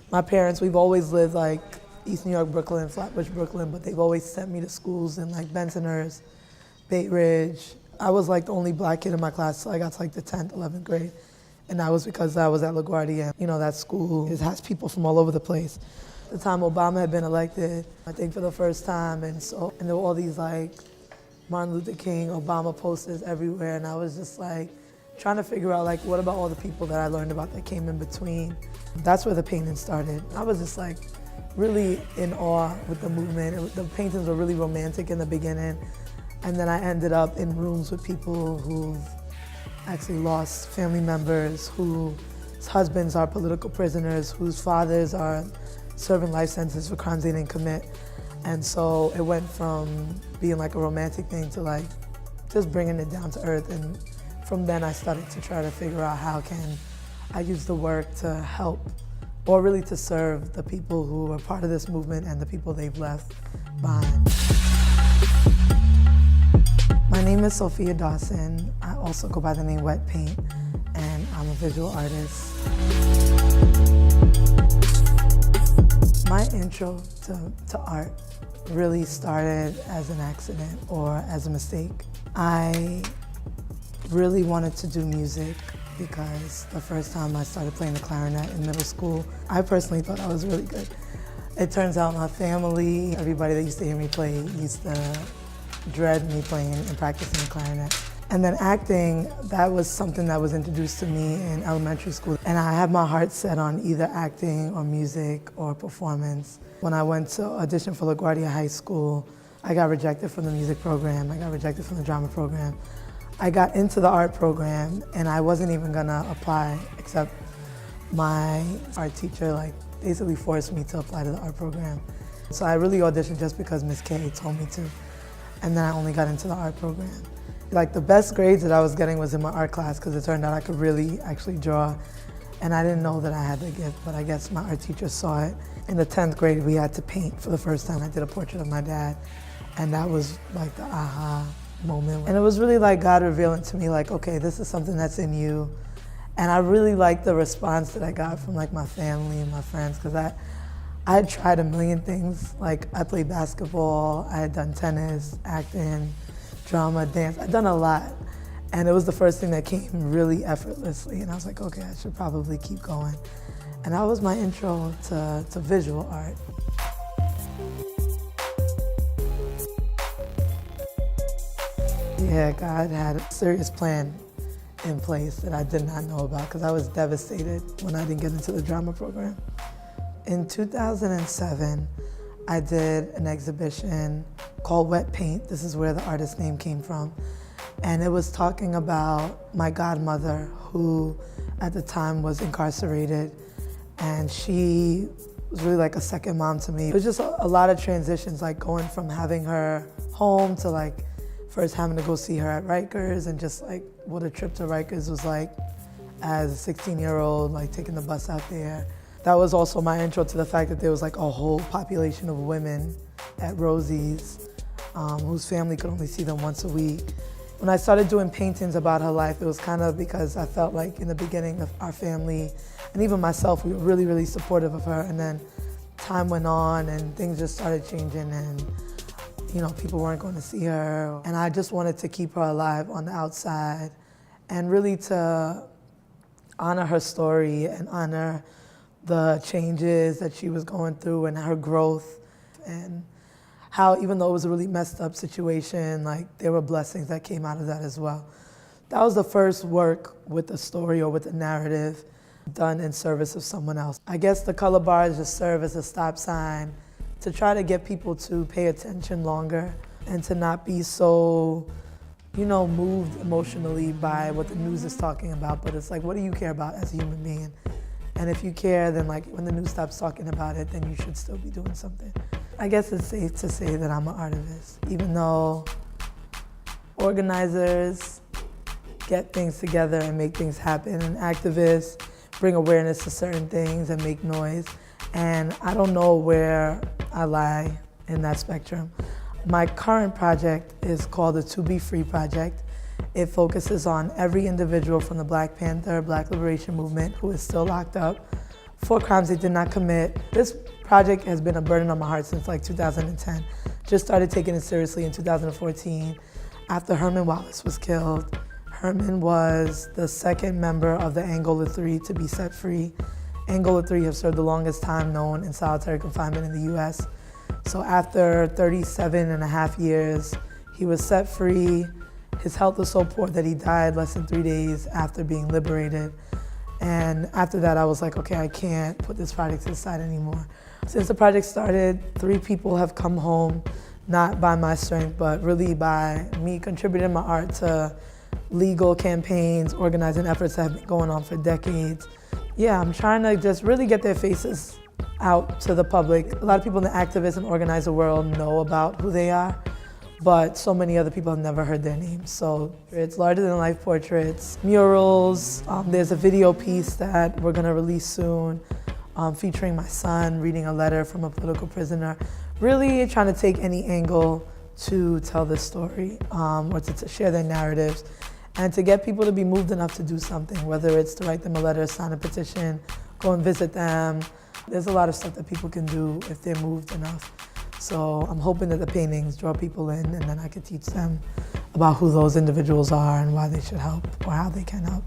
My parents, we've always lived like East New York, Brooklyn, Flatbush, Brooklyn, but they've always sent me to schools in like Bensonhurst, Bay Ridge. I was like the only black kid in my class till I got to like the 10th, 11th grade. And that was because I was at LaGuardia. You know, that school has people from all over the place. At the time Obama had been elected, I think for the first time, and there were all these like Martin Luther King, Obama posters everywhere, and I was just like trying to figure out like what about all the people that I learned about that came in between. That's where the painting started. I was just like really in awe with the movement. The paintings were really romantic in the beginning, and then I ended up in rooms with people who've actually lost family members, whose husbands are political prisoners, whose fathers are serving life sentences for crimes they didn't commit. And so it went from being like a romantic thing to like just bringing it down to earth. And from then I started to try to figure out how can I use the work to help, or really to serve the people who are part of this movement and the people they've left behind. My name is Sophia Dawson. I also go by the name Wet Paint, and I'm a visual artist. My intro to art really started as an accident or as a mistake. I really wanted to do music because the first time I started playing the clarinet in middle school, I personally thought I was really good. It turns out my family, everybody that used to hear me play used to dread me playing and practicing the clarinet. And then acting, that was something that was introduced to me in elementary school. And I had my heart set on either acting or music or performance. When I went to audition for LaGuardia High School, I got rejected from the music program, I got rejected from the drama program. I got into the art program and I wasn't even gonna apply, except my art teacher like basically forced me to apply to the art program. So I really auditioned just because Miss K told me to. And then I only got into the art program. Like the best grades that I was getting was in my art class because it turned out I could really actually draw. And I didn't know that I had the gift, but I guess my art teacher saw it. In the 10th grade, we had to paint for the first time. I did a portrait of my dad, and that was like the aha moment. And it was really like God revealing to me like, okay, this is something that's in you. And I really liked the response that I got from like my family and my friends, because I had tried a million things. Like I played basketball, I had done tennis, acting, drama, dance. I'd done a lot. And it was the first thing that came really effortlessly. And I was like, okay, I should probably keep going. And that was my intro to visual art. Yeah, God had a serious plan in place that I did not know about because I was devastated when I didn't get into the drama program. In 2007, I did an exhibition called Wet Paint. This is where the artist name came from. And it was talking about my godmother, who at the time was incarcerated. And she was really like a second mom to me. It was just a lot of transitions, like going from having her home to like first having to go see her at Rikers, and just like what a trip to Rikers was like as a 16-year-old, like taking the bus out there. That was also my intro to the fact that there was like a whole population of women at Rosie's whose family could only see them once a week. When I started doing paintings about her life, it was kind of because I felt like in the beginning of our family, and even myself, we were really, really supportive of her. And then time went on and things just started changing, and you know, people weren't going to see her. And I just wanted to keep her alive on the outside and really to honor her story and honor the changes that she was going through and her growth, and how even though it was a really messed up situation, like there were blessings that came out of that as well. That was the first work with the story or with the narrative done in service of someone else. I guess the color bars just serve as a stop sign to try to get people to pay attention longer and to not be so, you know, moved emotionally by what the news is talking about. But it's like, what do you care about as a human being? And if you care, then like when the news stops talking about it, then you should still be doing something. I guess it's safe to say that I'm an artivist, even though organizers get things together and make things happen, and activists bring awareness to certain things and make noise. And I don't know where I lie in that spectrum. My current project is called the To Be Free Project. It focuses on every individual from the Black Panther, Black Liberation Movement who is still locked up, 4 crimes they did not commit. This project has been a burden on my heart since like 2010. Just started taking it seriously in 2014 after Herman Wallace was killed. Herman was the second member of the Angola Three to be set free. Angola Three have served the longest time known in solitary confinement in the US. So after 37 and a half years, he was set free. His health was so poor that he died less than 3 days after being liberated. And after that, I was like, okay, I can't put this project to the side anymore. Since the project started, 3 people have come home, not by my strength, but really by me contributing my art to legal campaigns, organizing efforts that have been going on for decades. Yeah, I'm trying to just really get their faces out to the public. A lot of people in the activist and organizer world know about who they are, but so many other people have never heard their names. So it's larger than life portraits, murals. There's a video piece that we're gonna release soon featuring my son reading a letter from a political prisoner. Really trying to take any angle to tell this story or to share their narratives and to get people to be moved enough to do something, whether it's to write them a letter, sign a petition, go and visit them. There's a lot of stuff that people can do if they're moved enough. So I'm hoping that the paintings draw people in and then I can teach them about who those individuals are and why they should help or how they can help.